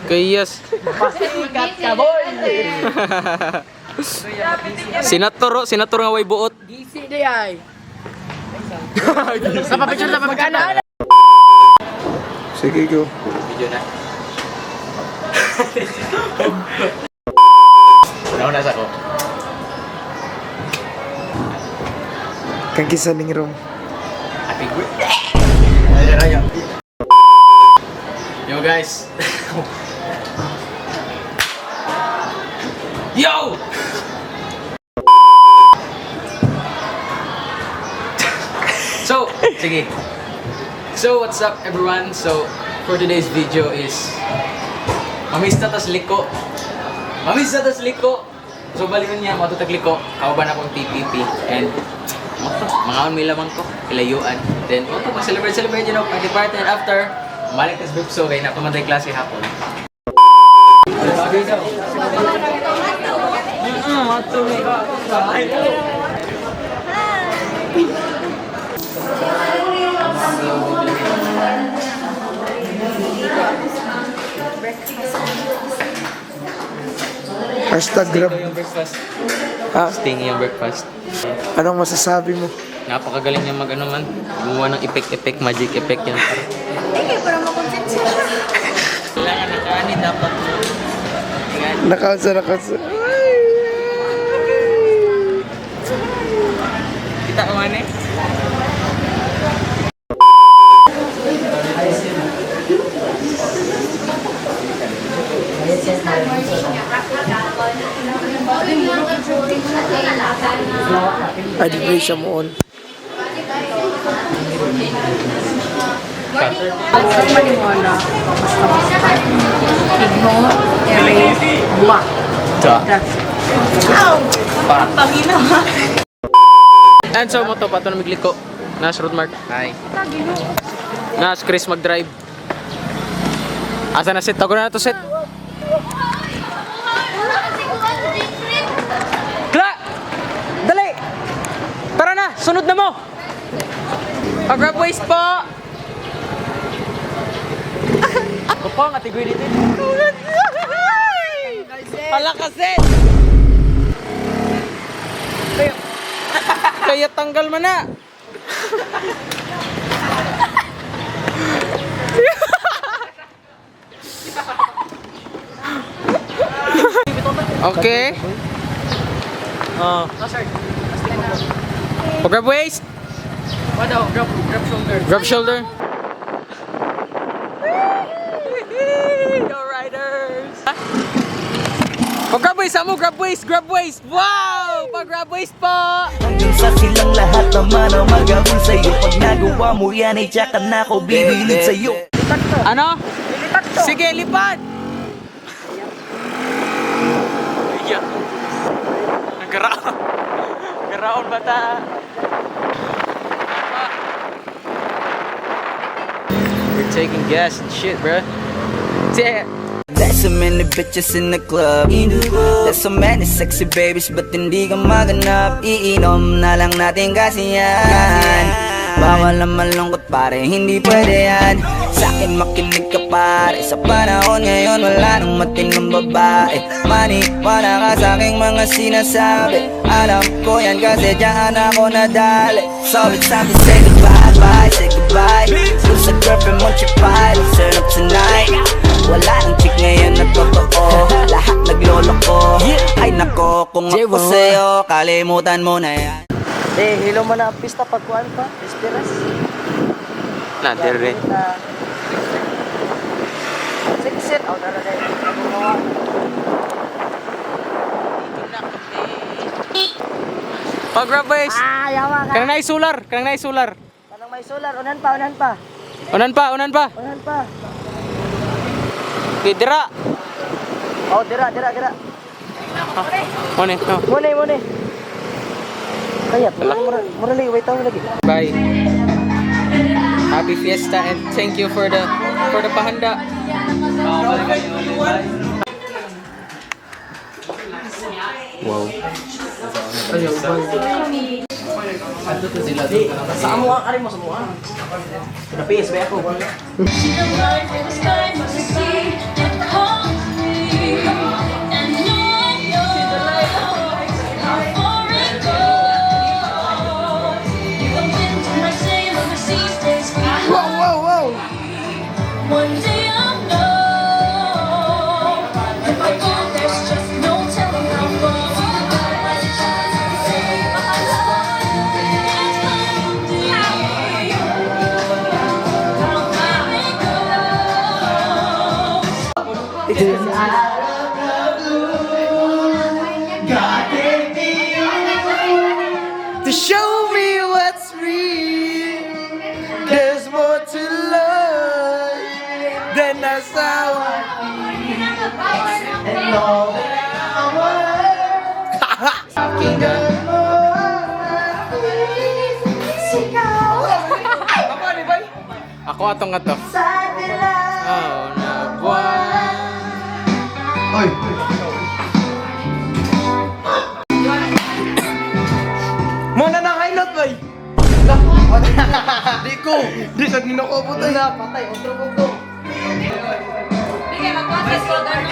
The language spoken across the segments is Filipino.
Kayas. Pasikat ka, boy! Senator nga way buot. Gisi di ay. Napapicture na magkana. Sige, go. Video na. Una sa ko. Kang kisaning room. Happy birthday. Ayo. Yo guys. Yo! Sige. So, what's up everyone? So, for today's video is mamista tas liko. So, balingon niya, matutag liko. Kauban akong TPP. And, mga may lamang ko, ilayuan. Then, mag-celebrate yun ako, party. And after, balik tas bukso, kaya napamatay klase hapon. Hashtag grab. Yung breakfast. Ah, Stingy yung breakfast. anong masasabi mo? Napakagaling niya mag-ano man. Gumawa ng effect, magic effect yan. Sige, para makonsensya. Kailangan na kanin dapat. Nakausa. Kita ko man eh. Ay, di ba siya mo on? Maniwala. Ignore, erase, block. And so mo to pato na migliko. Nas road mark. Hi. Nas Chris mag-drive. Asa na set? Tago na to set. Kla! Dali! Tara na! Sunod na mo! Pag-grab waist po! Ako po, nga tigoy dito. Hala ka set! Kaya tanggal man na! Okay. Grab waist. Grab shoulder. Yo riders. Grab waist, amo grab waist. Wow! Grab waist po. Hanggang sa silang lahat naman ang magawin sa'yo. Pag nagawa mo yan ay tiyakan na ako bibilid sa'yo. Ano? Sige, lipad! Ayan. Nagkaraon bata. We're taking gas and shit, bro. Yeah. There's so many bitches in the club. There's so many sexy babies, but hindi ka maganap. Iinom na lang natin kasi yan. Bawal na malungkot pare, hindi pwede yan. Sa'kin makinig ka pare. Sa panahon ngayon wala nang matinong babae. Maniwala ka sa'king mga sinasabi. Alam ko yan kasi diyan ako nadali. So it's time to say goodbye, say goodbye. Lose a girlfriend mo chipay, let's turn up tonight. Wala nang chick ngayon na totoo. Lahat naglolo ko. Ay nako, kung ako sa'yo, kalimutan mo na yan. Hilo mo na ang pista pagkuhan pa. Esperas. Na, dire. Sit. Ako na rin. Grab waist. Yawa ka. Kanang naisular. Anong may solar? Unan pa. Unan pa. Okay, dira. Oh, dira. Mone. Muna. Kaya, murali, wait ako lagi. Bye. Happy fiesta and thank you for the pahanda. Wow. Sa amo ang ari mo sa mo. Napis ba ako? See the light in the sky, must see. To show me what's real. There's more to life than I saw. And all that I Ako atong ato. Oh, na buwan. Oy! Muna na high note, boy! Di ko! Di sa ginoko po na! Patay, otro po ko!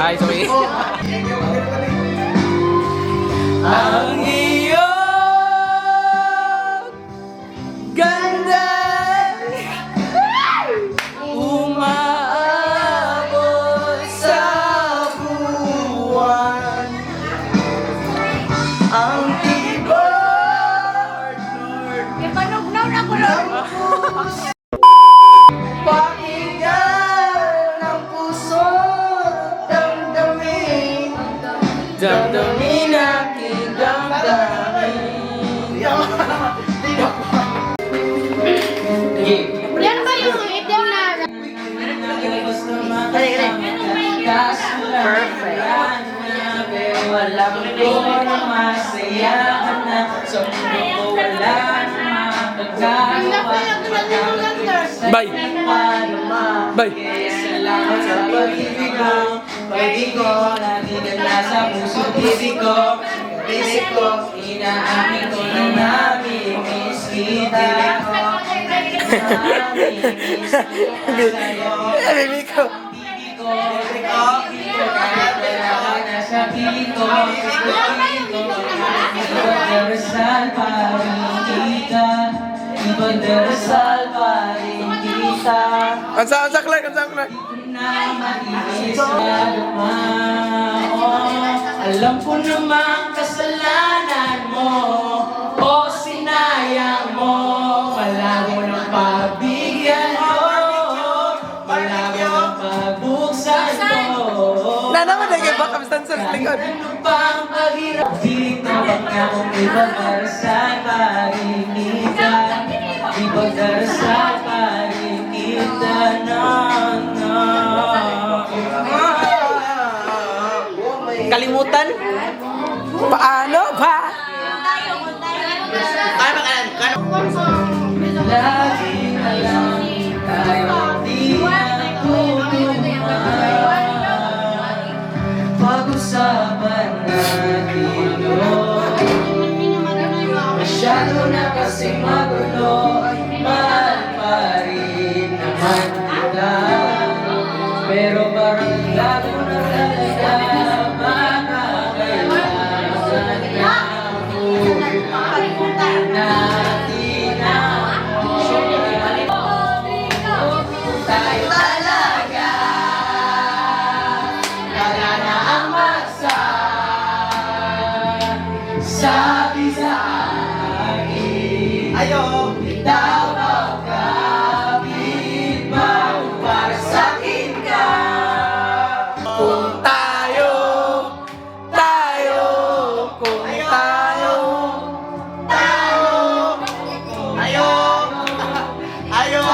Ay, sorry. Ang iyong ganda umaabot sa buwan. Ang tibay pakinggan ng puso damdamin. Damdamin aking damdamin. Yan ba yung itim na... Walang ko na masaya na sa mundo ko wala na magagawa. Bye! Bye! Salamat sa pag-ibig ko, pag-ibig ko, nagigala sa puso ibig ko. Isip ko, inaamin ko na nami-miss kita. Nami-miss kita sa'yo. Narinig ko! Ibig ko, kahit wala ka na sa piling ko. Ipagdarasal pa rin kita. Ipagdarasal pa rin kita. Ansa Clark! Ansa Clark! Na makinis sa lumao. Alam ko namang kasalanan mo o sinayang mo. Malago ng pagbigyan mo, malago ng pagbuksan mo. Na naman na kayo baka basta sa likod. Ano pang paghirap dito? Baka kung ipagdarasal pa rin kita. Ipagdarasal pa rin kita na. Kalimutan? Paano ba? Lagi na lang tayo di natutulungan. Pag-usapan natin yun. Masyado na kasi magulo. Mahal pa rin naman kita. Pero parang lalo na talaga. Baka kailangan na ako natin ako. Tayo talaga. Wala na ang magsasabi sa akin. Ayo! Bitaw magkapit ba para sa akin ka? Kung tayo, kung tayo, ayo,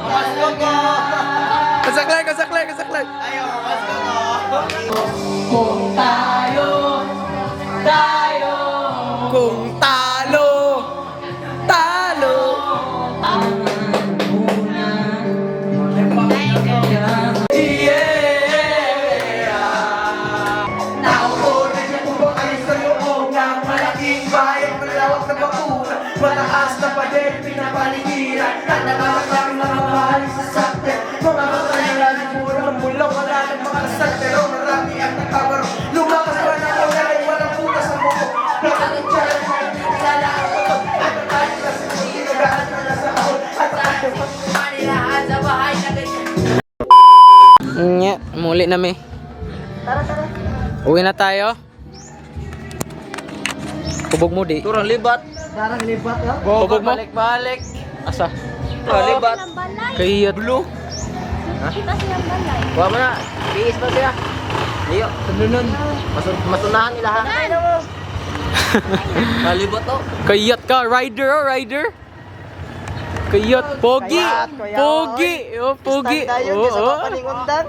Pasko ko! Kasaklay! Kung tayo, Kung talo, Nauuna siya kumakain sa loob ng malaking bayan, malawak na bakura, mataas na pader, pinapaligiran. At nakakasama ng mga mahal sa sakte, mga matalalan mura ng bulong, wala ng mga kasal, pero marami ang nakabaro. Lumakas pa na ako dahil walang puta sa buko. Nakakitsara na nilala ako to, at ang tayo na sa mga tinagaan na nasa ako, at tayo manilahan sa bahay na ganyan. Nya, muli na mi. Tara. Uwi na tayo. Kubog mo di. Turang libat lang. Kubog mo. Balik. Asa? Turang libat. Kaya blue. Kita silang balay. Wala mo na. Biis ba siya? Liyo, sundunon. Masunahan nila ha. Malibot to. Kayat ka, rider oh, rider. Kayat, pogi. Kayat, Pogi. Oh, pogi. Tayo, Oo. sa paningundan.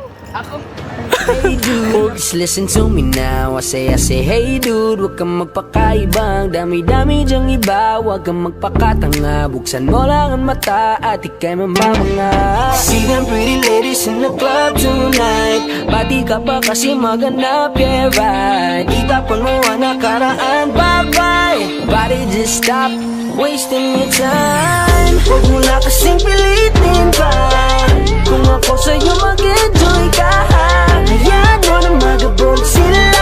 Hey dude, just listen to me now. I say, hey dude, huwag kang magpakaibang. Dami-dami dyang iba, huwag kang magpakatanga. Buksan mo lang ang mata at ikay mamamanga. See them pretty ladies in the club tonight. Pati ka pa kasi maganap, yeah right. Itapon mo ang nakaraan, bye-bye. Body just stop wasting your time. Huwag mo na kasing pilitin pa. Kung ako sa'yo mag-enjoy ka, hayaan mo na mag-abroad sila.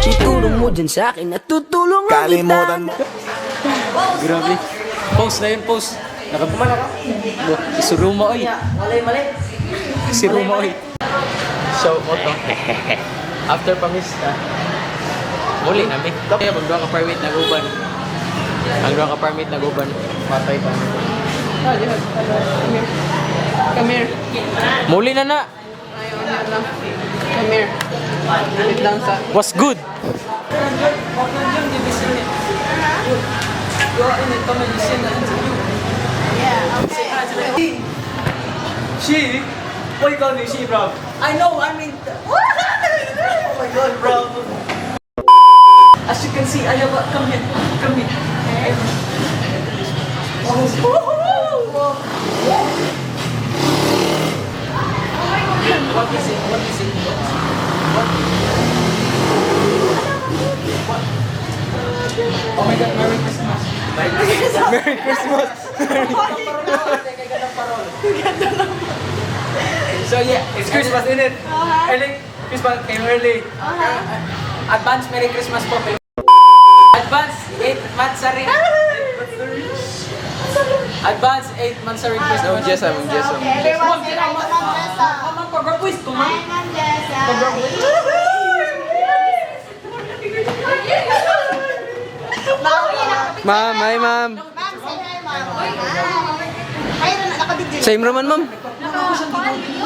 Itulong mo dyan sa'kin at tutulong ang kita. Grabe. Post na yun, post. Nakapumala ka? Si Ruma, oy. Mali. Si Ruma, oy. So, moto. After pamista, muli namin. Kaya magdoon ka permit na guban. Ang doon ka permit na guban. Patay pa. Come here. Muli na na. Come here. Alit lang sa... Was good. She? Why you call me she, bro? I know, I mean... Oh my god, bro. As you can see, I have a... Come here. What is it? Oh my god, Merry Christmas. Merry Christmas. So yeah, it's Christmas, isn't it? Early Christmas came early. Advance Merry Christmas po. Advance 8 months sa rin. Advance 8 months sa rin Christmas. Jessam. Everyone say hi to Ma'am Jessa. Ma'am, pag-graduate ko, Hi, ma'am. Ma'am Jessa. Ma'am, hi ma'am. Ma'am, say hi, Ma'am. Hi. Hi, nakabidyo. Same raman ma'am. Naka-video?